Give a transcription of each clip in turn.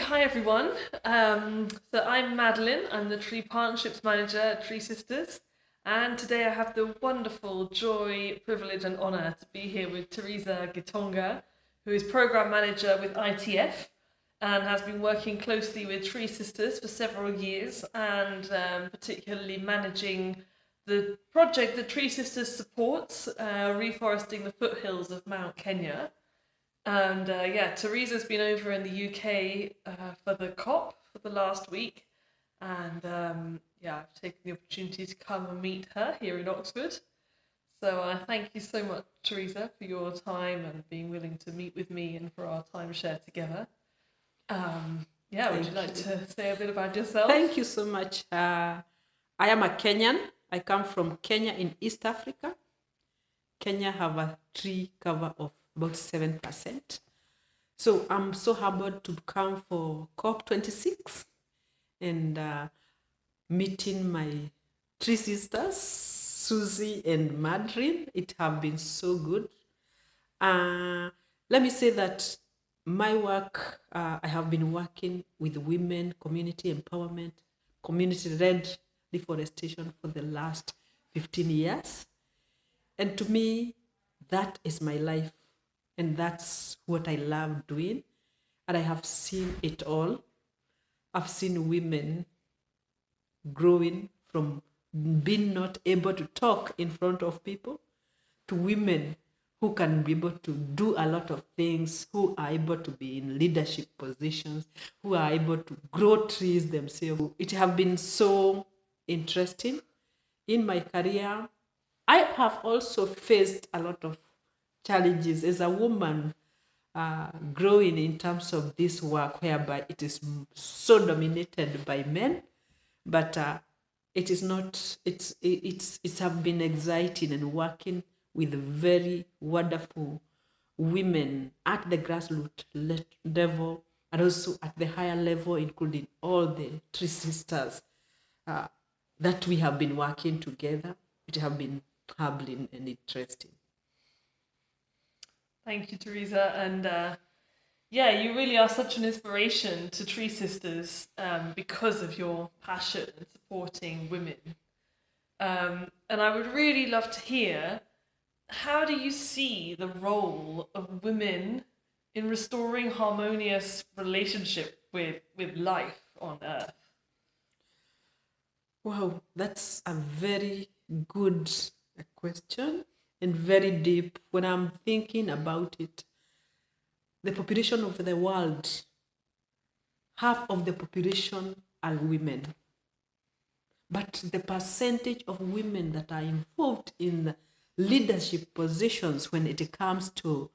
hi everyone. So I'm Madeleine, I'm the Tree Partnerships Manager at TreeSisters, and today I have the wonderful joy, privilege and honour to be here with Teresa Gitonga, who is Programme Manager with ITF and has been working closely with TreeSisters for several years and particularly managing the project that TreeSisters supports, reforesting the foothills of Mount Kenya. And Teresa's been over in the UK for the COP for the last week. And I've taken the opportunity to come and meet her here in Oxford. So thank you so much, Teresa, for your time and being willing to meet with me and for our time shared together. Would you like to say a bit about yourself? Thank you so much. I am a Kenyan. I come from Kenya in East Africa. Kenya have a tree cover of about 7%. So I'm so humbled to come for COP26 and meeting my three sisters, Susie and Madeleine. It have been so good. Let me say that my work, I have been working with women, community empowerment, community-led deforestation for the last 15 years. And to me, that is my life. And that's what I love doing. And I have seen it all. I've seen women growing from being not able to talk in front of people to women who can be able to do a lot of things, who are able to be in leadership positions, who are able to grow trees themselves. It has been so interesting in my career. I have also faced a lot of challenges as a woman growing in terms of this work, whereby it is so dominated by men, but it is not. It's have been exciting and working with very wonderful women at the grassroots level and also at the higher level, including all the three sisters that we have been working together. It have been humbling and interesting. Thank you, Teresa. And you really are such an inspiration to TreeSisters because of your passion in supporting women. And I would really love to hear, how do you see the role of women in restoring harmonious relationship with life on Earth? Wow, that's a very good question and very deep. When I'm thinking about it, the population of the world, half of the population are women. But the percentage of women that are involved in leadership positions when it comes to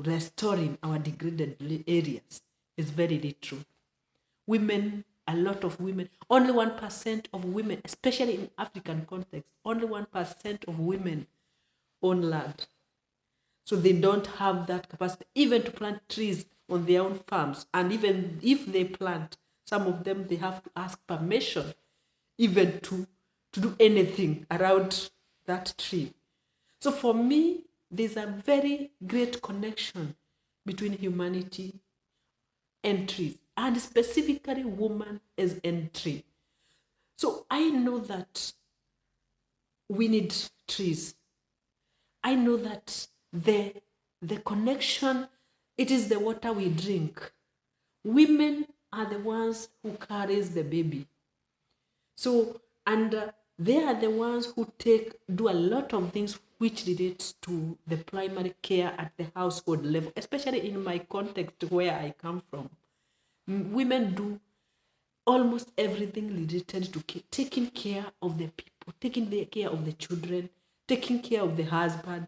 restoring our degraded areas is very little. Women, a lot of women, only 1% of women, especially in African context, only 1% of women own land. So they don't have that capacity even to plant trees on their own farms. And even if they plant, some of them, they have to ask permission even to do anything around that tree. So for me, there's a very great connection between humanity and trees, and specifically woman as a tree. So I know that we need trees. I know that the connection, it is the water we drink. Women are the ones who carries the baby. So, and they are the ones who do a lot of things which relates to the primary care at the household level, especially in my context where I come from. Women do almost everything related to taking care of the people, taking care of the children, taking care of the husband,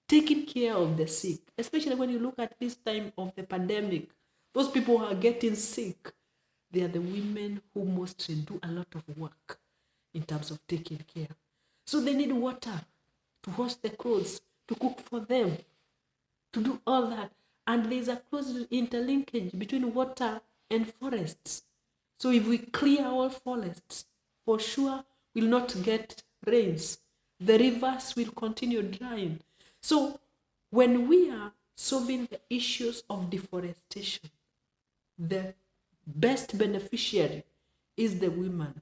taking care of the sick, especially when you look at this time of the pandemic. Those people who are getting sick, they are the women who mostly do a lot of work in terms of taking care. So they need water to wash the clothes, to cook for them, to do all that. And there's a close interlinkage between water and forests. So if we clear all forests, for sure we'll not get rains. The rivers will continue drying. So when we are solving the issues of deforestation, the best beneficiary is the woman.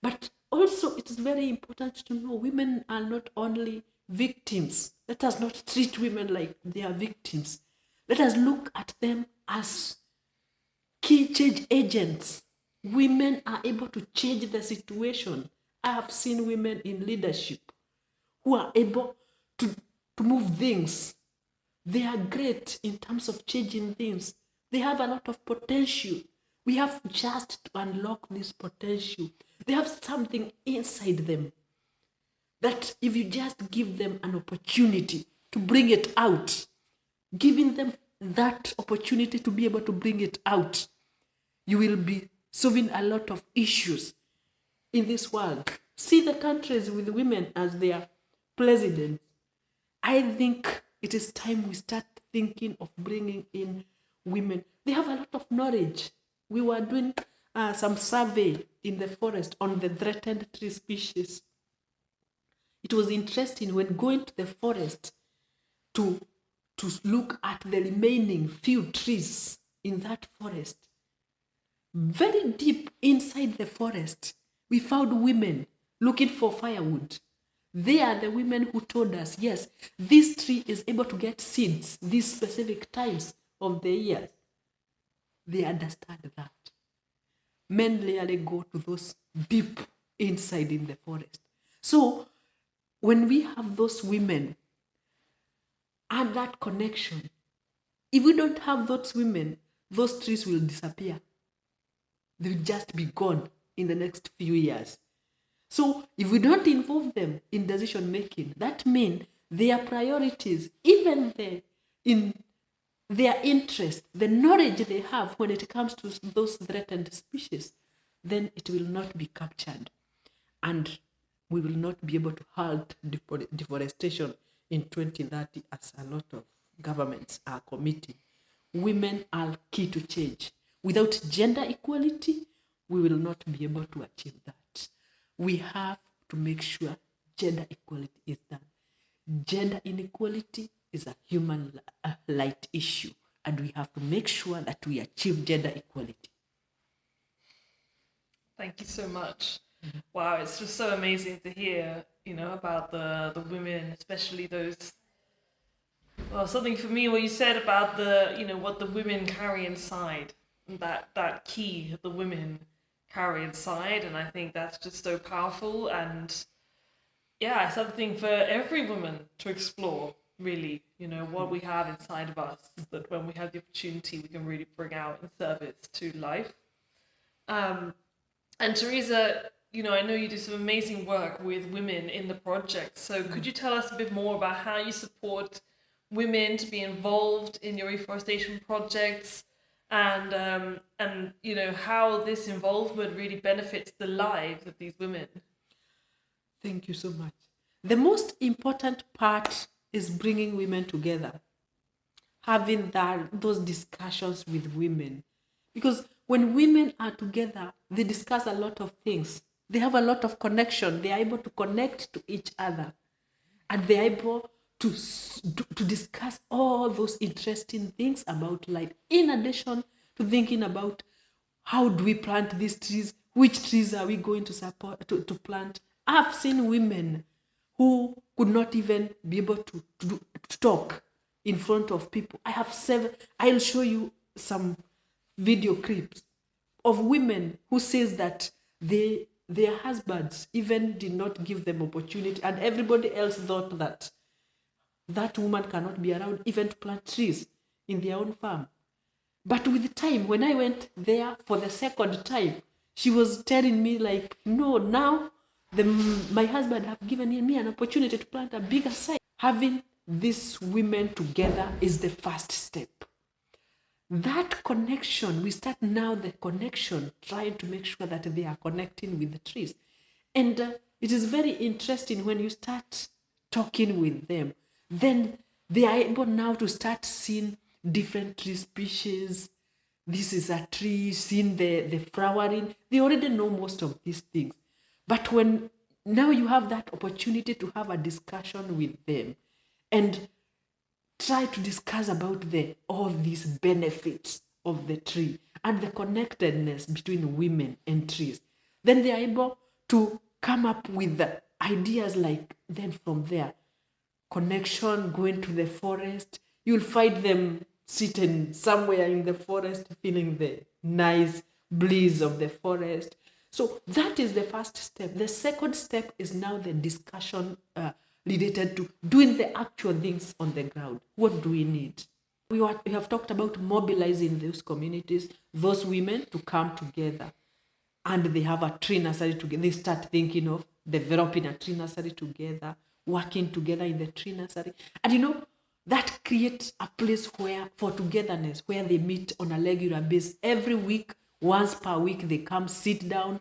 But also, it is very important to know women are not only victims. Let us not treat women like they are victims. Let us look at them as key change agents. Women are able to change the situation. I have seen women in leadership who are able to move things. They are great in terms of changing things. They have a lot of potential. We have just to unlock this potential. They have something inside them that if you just give them an opportunity to bring it out, giving them that opportunity to be able to bring it out, you will be solving a lot of issues in this world. See the countries with women as their presidents. I think it is time we start thinking of bringing in women. They have a lot of knowledge. We were doing some survey in the forest on the threatened tree species. It was interesting when going to the forest to look at the remaining few trees in that forest. Very deep inside the forest, we found women looking for firewood. They are the women who told us, yes, this tree is able to get seeds these specific times of the year. They understand that. Men rarely go to those deep inside in the forest. So when we have those women and that connection, if we don't have those women, those trees will disappear. They'll just be gone in the next few years. So if we don't involve them in decision making, that means their priorities, even in their interest, the knowledge they have when it comes to those threatened species, then it will not be captured. And we will not be able to halt deforestation in 2030 as a lot of governments are committing. Women are key to change. Without gender equality, we will not be able to achieve that. We have to make sure gender equality is done. Gender inequality is a human right issue, and we have to make sure that we achieve gender equality. Thank you so much. Wow, it's just so amazing to hear, about the women, especially those. Well, something for me what you said about what the women carry inside, that key the women carry inside, and I think that's just so powerful, and yeah, something for every woman to explore, really, what we have inside of us, that when we have the opportunity, we can really bring out in service to life. And Teresa, I know you do some amazing work with women in the project. So could you tell us a bit more about how you support women to be involved in your reforestation projects, and how this involvement really benefits the lives of these women? Thank you so much. The most important part is bringing women together, having those discussions with women. Because when women are together, they discuss a lot of things. They have a lot of connection. They are able to connect to each other. And they are able to discuss all those interesting things about life. In addition to thinking about how do we plant these trees, which trees are we going to support to plant. I've seen women who could not even be able to talk in front of people. I'll show you some video clips of women who says that their husbands even did not give them opportunity, and everybody else thought that woman cannot be around even to plant trees in their own farm. But with time, when I went there for the second time, she was telling me like, no, now my husband have given me an opportunity to plant a bigger site. Having these women together is the first step. That connection, we start now the connection, trying to make sure that they are connecting with the trees. And it is very interesting when you start talking with them, then they are able now to start seeing different tree species. This is a tree, seeing the flowering. They already know most of these things. But when now you have that opportunity to have a discussion with them and try to discuss about all these benefits of the tree. and the connectedness between women and trees. Then they are able to come up with the ideas like, then from there, connection, going to the forest. You'll find them sitting somewhere in the forest, feeling the nice breeze of the forest. So that is the first step. The second step is now the discussion related to doing the actual things on the ground. What do we need? We have talked about mobilizing those communities, those women to come together, and they have a tree nursery together. They start thinking of developing a tree nursery together, working together in the tree nursery. And that creates a place where for togetherness, where they meet on a regular basis. Every week, once per week, they come sit down.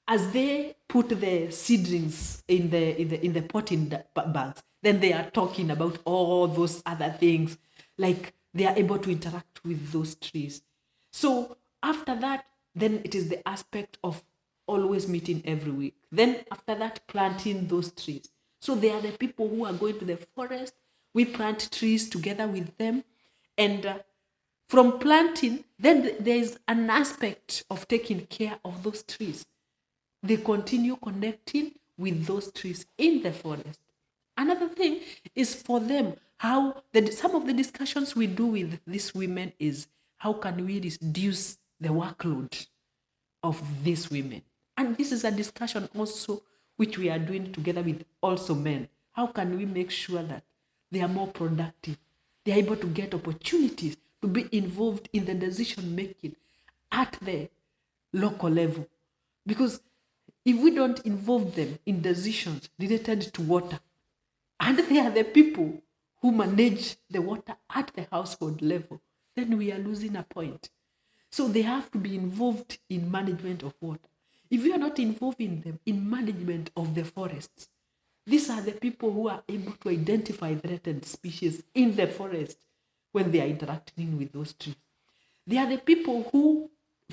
As they put the seedlings in the potting bags, then they are talking about all those other things, like they are able to interact with those trees. So after that, then it is the aspect of always meeting every week. Then after that, planting those trees. So they are the people who are going to the forest. We plant trees together with them. And from planting, then there is an aspect of taking care of those trees. They continue connecting with those trees in the forest. Another thing is for them, some of the discussions we do with these women is how can we reduce the workload of these women. And this is a discussion also which we are doing together with also men. How can we make sure that they are more productive? They are able to get opportunities to be involved in the decision making at the local level. Because if we don't involve them in decisions related to water, and they are the people who manage the water at the household level, then we are losing a point. So they have to be involved in management of water. If you are not involving them in management of the forests, these are the people who are able to identify threatened species in the forest when they are interacting with those trees. They are the people who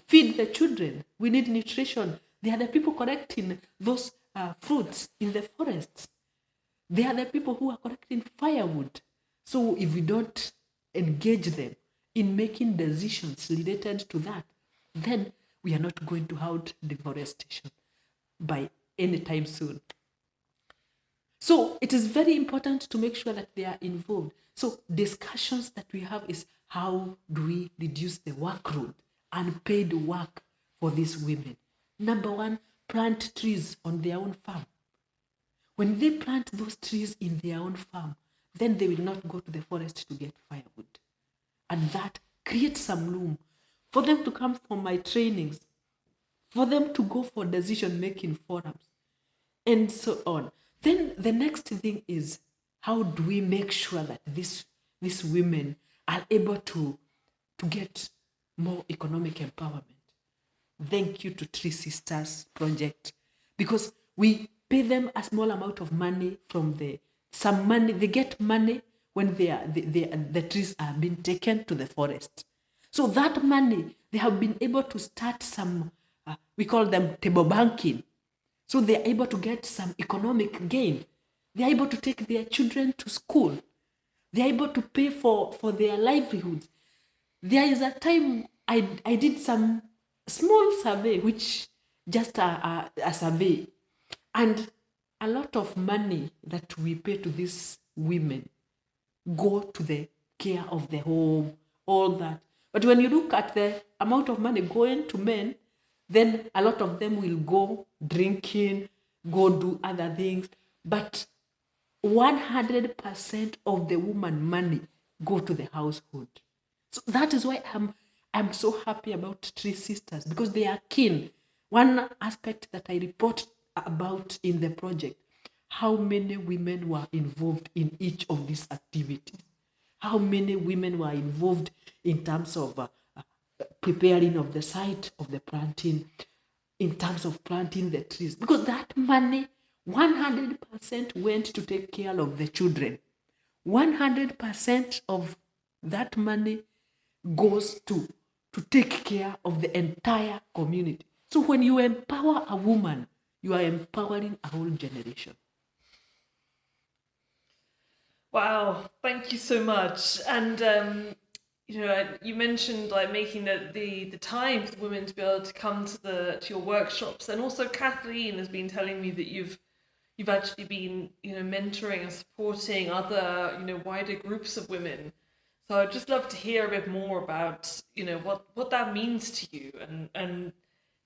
feed the children. We need nutrition. They are the people collecting those fruits in the forests. They are the people who are collecting firewood. So if we don't engage them in making decisions related to that, then we are not going to halt deforestation by any time soon. So it is very important to make sure that they are involved. So discussions that we have is how do we reduce the workload, unpaid work for these women? Number one, plant trees on their own farm. When they plant those trees in their own farm, then they will not go to the forest to get firewood. And that creates some room for them to come for my trainings, for them to go for decision-making forums, and so on. Then the next thing is, how do we make sure that these women are able to get more economic empowerment? Thank you to TreeSisters project, because we pay them a small amount of money from some money. They get money when the trees are being taken to the forest. So that money, they have been able to start some, we call them table banking. So they are able to get some economic gain. They are able to take their children to school. They are able to pay for their livelihoods. There is a time I did some small survey, which just a survey, and a lot of money that we pay to these women go to the care of the home, all that. But when you look at the amount of money going to men, then a lot of them will go drinking, go do other things. But 100% of the woman money go to the household. So that is why I'm so happy about TreeSisters, because they are keen. One aspect that I report about in the project, how many women were involved in each of these activities. How many women were involved in terms of preparing of the site of the planting, in terms of planting the trees. Because that money, 100% went to take care of the children. 100% of that money goes to take care of the entire community. So when you empower a woman, you are empowering a whole generation. Wow, thank you so much. And you mentioned like making the time for the women to be able to come to your workshops, and also Kathleen has been telling me that you've actually been mentoring and supporting other wider groups of women. So I'd just love to hear a bit more about what that means to you, and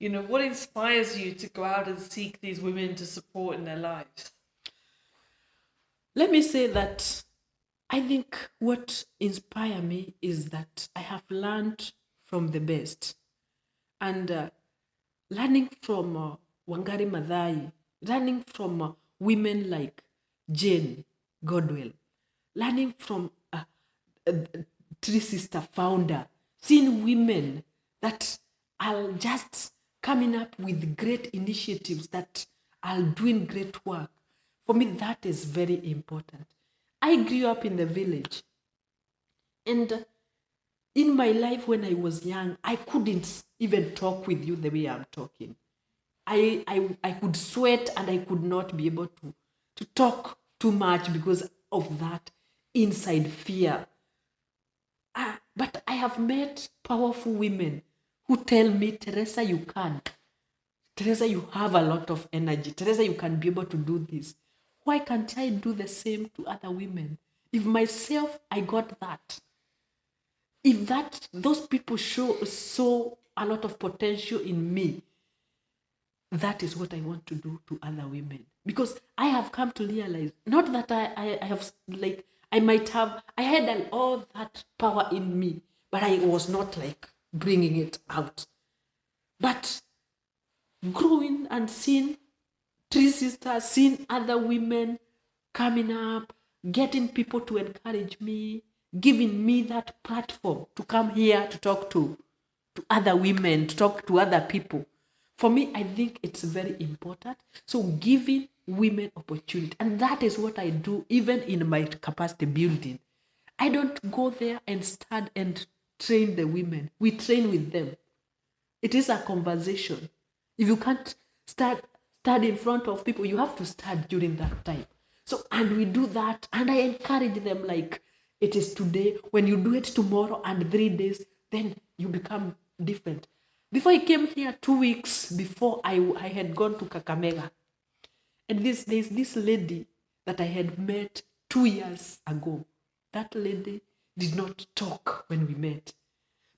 what inspires you to go out and seek these women to support in their lives. Let me say that I think what inspires me is that I have learned from the best. And learning from Wangari Maathai, learning from women like Jane Godwell, learning from uh, Tree Sister founder, seeing women that are just coming up with great initiatives that are doing great work. For me, that is very important. I grew up in the village, and in my life when I was young, I couldn't even talk with you the way I'm talking. I could sweat and I could not be able to talk too much because of that inside fear. But I have met powerful women who tell me, Teresa, you can. Teresa, you have a lot of energy. Teresa, you can be able to do this. Why can't I do the same to other women? If myself, I got that. If those people saw a lot of potential in me, that is what I want to do to other women. Because I have come to realize, not that I have, like, I had all that power in me, but I was not like bringing it out. But growing and seeing TreeSisters, seeing other women coming up, getting people to encourage me, giving me that platform to come here to talk to other women, to talk to other people. For me, I think it's very important. So giving women opportunity. And that is what I do even in my capacity building. I don't go there and stand and train the women. We train with them. It is a conversation. If you can't stand in front of people, you have to stand during that time. So, and we do that, and I encourage them like it is today. When you do it tomorrow and 3 days, then you become different. Before I came here 2 weeks before, I had gone to Kakamega. And there's this lady that I had met 2 years ago. That lady did not talk when we met.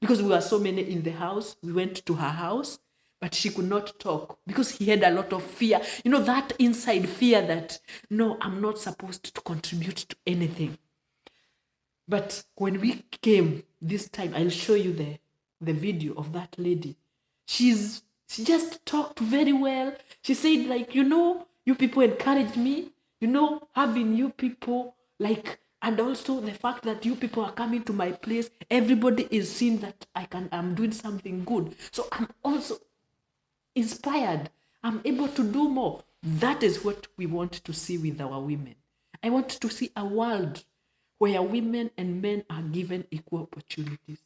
Because we were so many in the house, we went to her house, but she could not talk because he had a lot of fear. That inside fear that, no, I'm not supposed to contribute to anything. But when we came this time, I'll show you the video of that lady. She just talked very well. She said, like, you people encouraged me, having you people, like, and also the fact that you people are coming to my place, everybody is seeing that I'm doing something good. So I'm also inspired. I'm able to do more. That is what we want to see with our women. I want to see a world where women and men are given equal opportunities.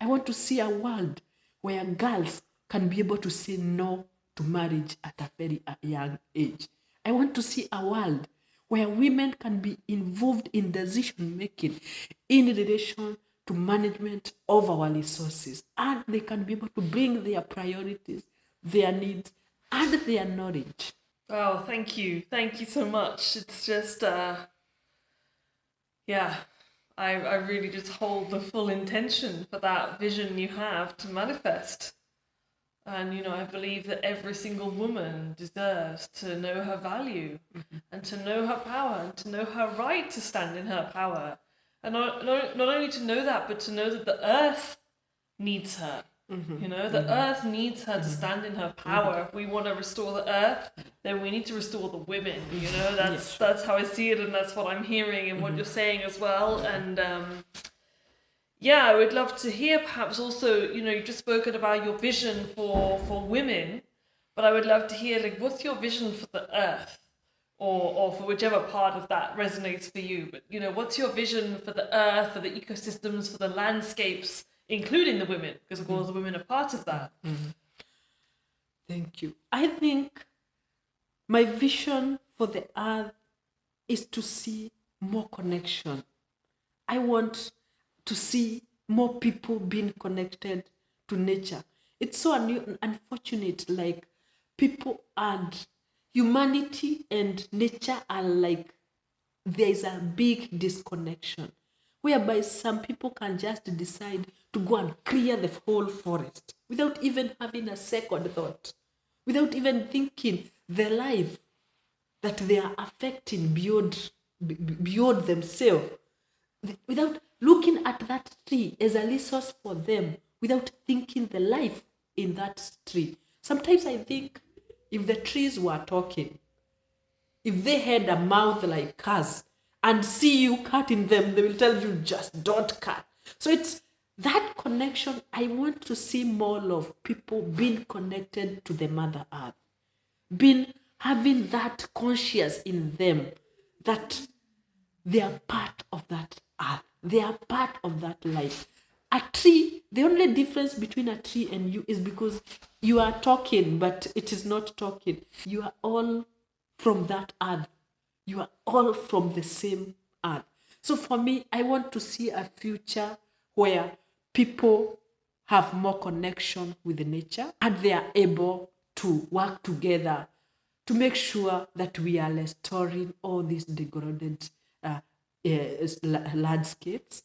I want to see a world where girls can be able to say no to marriage at a very young age. I want to see a world where women can be involved in decision making in relation to management of our resources, and they can be able to bring their priorities, their needs, and their knowledge. Oh, thank you. Thank you so much. It's just, yeah, I really just hold the full intention for that vision you have to manifest. And, I believe that every single woman deserves to know her value and to know her power and to know her right to stand in her power. And not only to know that, but to know that the earth needs her. The earth needs her to stand in her power. If we want to restore the earth, then we need to restore the women. That's how I see it, and that's what I'm hearing and what you're saying as well. And yeah, I would love to hear perhaps also, you've just spoken about your vision for women, but I would love to hear, like, what's your vision for the earth? Or for whichever part of that resonates for you. But, what's your vision for the earth, for the ecosystems, for the landscapes, including the women? Because, of course, the women are part of that. Thank you. I think my vision for the earth is to see more connection. I want to see more people being connected to nature. It's so unfortunate, like people and humanity and nature are like, there is a big disconnection whereby some people can just decide to go and clear the whole forest without even having a second thought, without even thinking the life that they are affecting beyond themselves, without looking at that tree as a resource for them, without thinking the life in that tree. Sometimes I think if the trees were talking, if they had a mouth like us and see you cutting them, they will tell you just don't cut. So it's that connection. I want to see more of people being connected to the Mother Earth, being having that conscious in them that they are part of that earth. They are part of that life. A tree, the only difference between a tree and you is because you are talking, but it is not talking. You are all from that earth. You are all from the same earth. So for me, I want to see a future where people have more connection with the nature and they are able to work together to make sure that we are restoring all these degraded landscapes,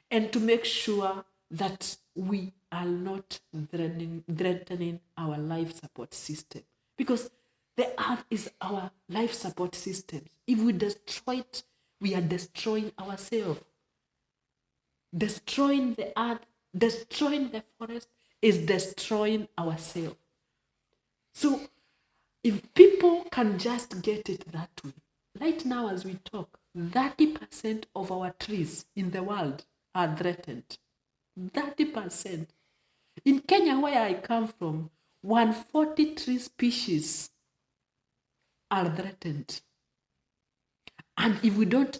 and to make sure that we are not threatening our life support system. Because the earth is our life support system. If we destroy it, we are destroying ourselves. Destroying the earth, destroying the forest is destroying ourselves. So if people can just get it that way, right now as we talk, 30% of our trees in the world are threatened. 30%. In Kenya, where I come from, 140 tree species are threatened. And if we don't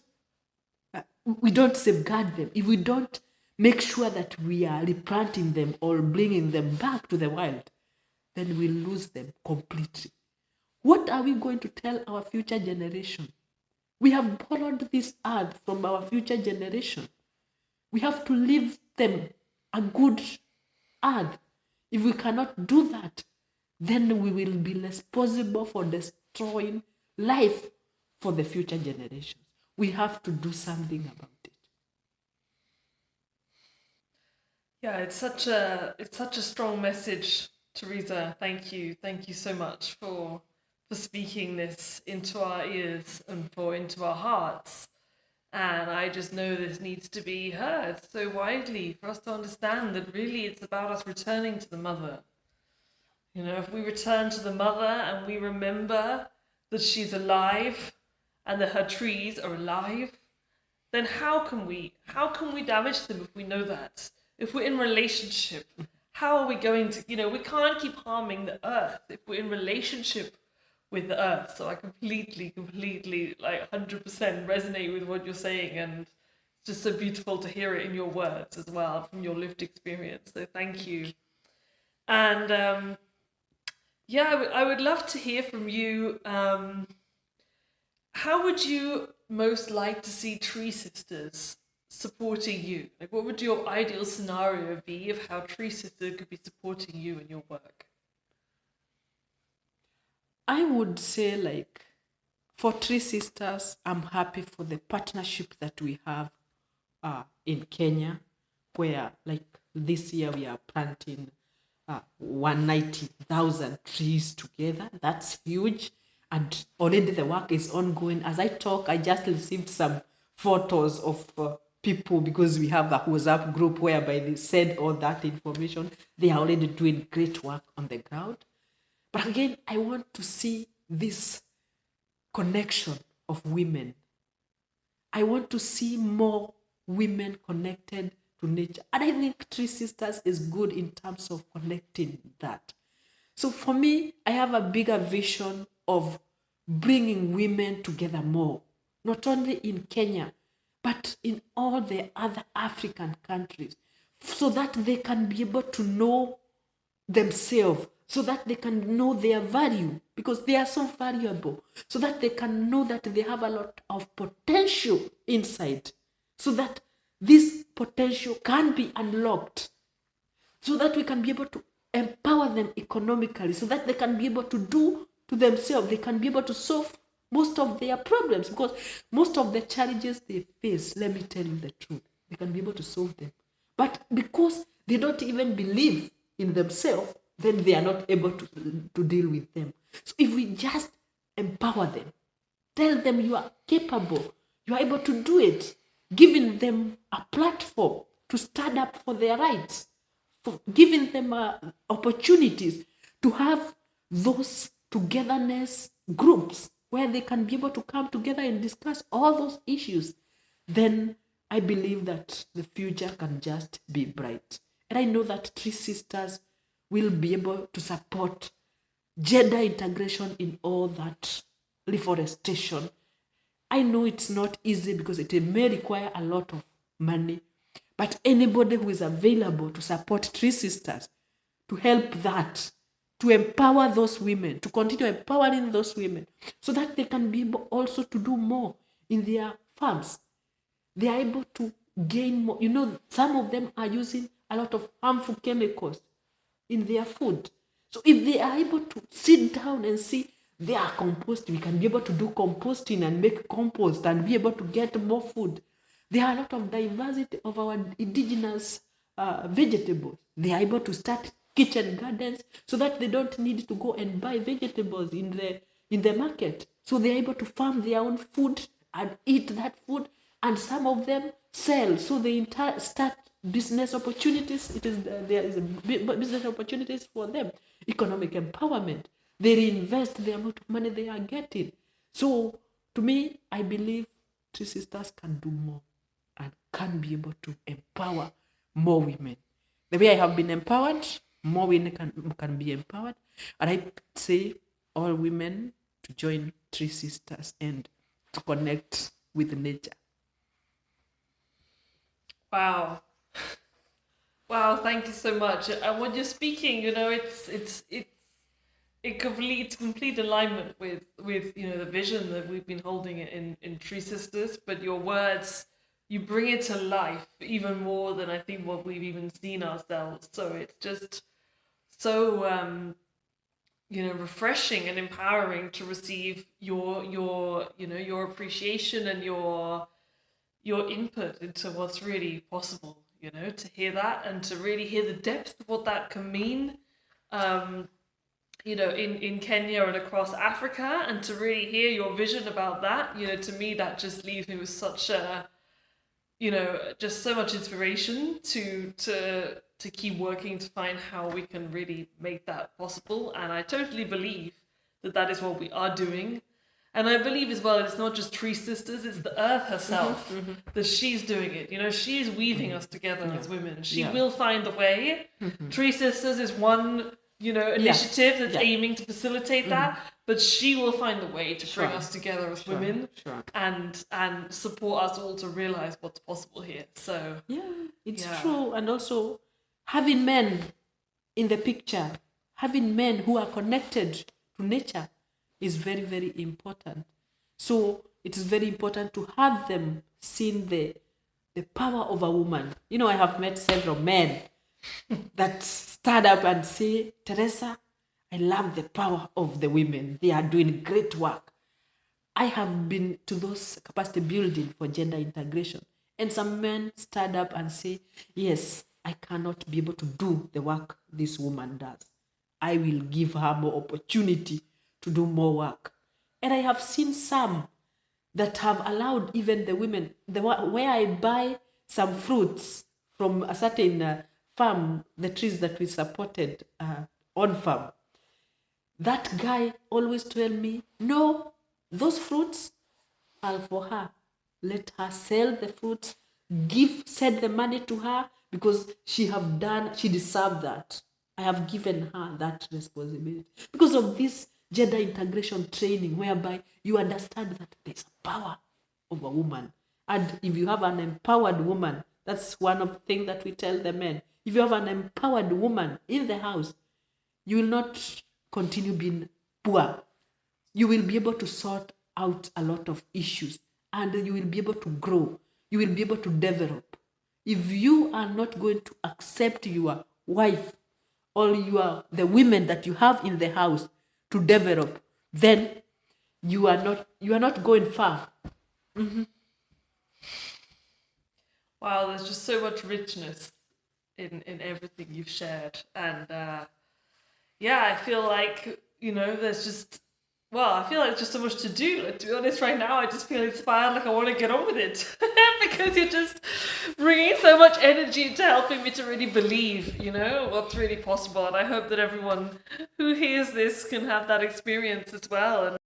safeguard them, if we don't make sure that we are replanting them or bringing them back to the wild, then we lose them completely. What are we going to tell our future generation? We have borrowed this earth from our future generation. We have to leave them a good earth. If we cannot do that, then we will be responsible for destroying life for the future generations. We have to do something about it. Yeah, it's such a strong message, Teresa. Thank you so much for speaking this into our ears and for into our hearts. And I just know this needs to be heard so widely for us to understand that really it's about us returning to the mother. You know, if we return to the mother and we remember that she's alive and that her trees are alive, then how can we damage them if we know that? If we're in relationship, how are we going to, you know, we can't keep harming the earth if we're in relationship with the earth. So I completely, like 100% resonate with what you're saying, and it's just so beautiful to hear it in your words as well from your lived experience. So thank you. And yeah, I would love to hear from you. How would you most like to see TreeSisters supporting you? Like, what would your ideal scenario be of how TreeSister could be supporting you in your work? I would say, like, for TreeSisters, I'm happy for the partnership that we have in Kenya, where, like, this year we are planting 190,000 trees together. That's huge. And already the work is ongoing. As I talk, I just received some photos of people, because we have a WhatsApp group whereby they send all that information. They are already doing great work on the ground. But again, I want to see this connection of women. I want to see more women connected to nature. And I think TreeSisters is good in terms of connecting that. So for me, I have a bigger vision of bringing women together more, not only in Kenya, but in all the other African countries, so that they can be able to know themselves, so that they can know their value, because they are so valuable, so that they can know that they have a lot of potential inside, so that this potential can be unlocked so that we can be able to empower them economically, so that they can be able to do to themselves, they can be able to solve most of their problems, because most of the challenges they face, let me tell you the truth, they can be able to solve them. But because they don't even believe in themselves, then they are not able to deal with them. So if we just empower them, tell them you are capable, you are able to do it, giving them a platform to stand up for their rights, for giving them opportunities to have those togetherness groups where they can be able to come together and discuss all those issues, then I believe that the future can just be bright. And I know that TreeSisters will be able to support gender integration in all that reforestation. I know it's not easy because it may require a lot of money, but anybody who is available to support TreeSisters, to help that, to empower those women, to continue empowering those women, so that they can be able also to do more in their farms. They are able to gain more. You know, some of them are using a lot of harmful chemicals in their food. So if they are able to sit down and see they are composting, we can be able to do composting and make compost and be able to get more food. There are a lot of diversity of our indigenous vegetables. They are able to start kitchen gardens so that they don't need to go and buy vegetables in the market. So they are able to farm their own food and eat that food, and some of them sell. So they start business opportunities. There is a business opportunities for them, economic empowerment. They reinvest the amount of money they are getting. So to me, I believe TreeSisters can do more and can be able to empower more women. The way I have been empowered, more women can be empowered. And I say all women to join TreeSisters and to connect with nature. Wow. Wow, thank you so much. And when you're speaking, it's complete alignment with the vision that we've been holding in TreeSisters, but your words, you bring it to life even more than I think what we've even seen ourselves. So it's just so refreshing and empowering to receive your appreciation and your input into what's really possible, to hear that and to really hear the depth of what that can mean, in Kenya and across Africa, and to really hear your vision about that, to me, that just leaves me with such a, just so much inspiration to keep working to find how we can really make that possible. And I totally believe that is what we are doing. And I believe as well, it's not just TreeSisters, it's the earth herself, that she's doing it. She's weaving us together as women. She will find the way. TreeSisters is one, initiative that's aiming to facilitate that, but she will find the way to bring us together as women and support us all to realize what's possible here. So it's true. And also having men in the picture, having men who are connected to nature is very, very important. So it is very important to have them seeing the power of a woman. I have met several men that stand up and say, Teresa, I love the power of the women. They are doing great work. I have been to those capacity building for gender integration. And some men stand up and say, yes, I cannot be able to do the work this woman does. I will give her more opportunity to do more work. And I have seen some that have allowed even the women, where I buy some fruits from a certain farm, the trees that we supported on farm. That guy always told me, no, those fruits are for her. Let her sell the fruits, send the money to her, because she deserved that. I have given her that responsibility. Because of this gender integration training, whereby you understand that there's a power of a woman. And if you have an empowered woman, that's one of the things that we tell the men. If you have an empowered woman in the house, you will not continue being poor. You will be able to sort out a lot of issues, and you will be able to grow. You will be able to develop. If you are not going to accept your wife or the women that you have in the house to develop, then you are not going far. Wow, there's just so much richness in everything you've shared, and yeah, I feel like there's just I feel like there's just so much to do. Like, to be honest, right now I just feel inspired. Like I want to get on with it because you're just bringing so much energy into helping me to really believe, what's really possible. And I hope that everyone who hears this can have that experience as well. And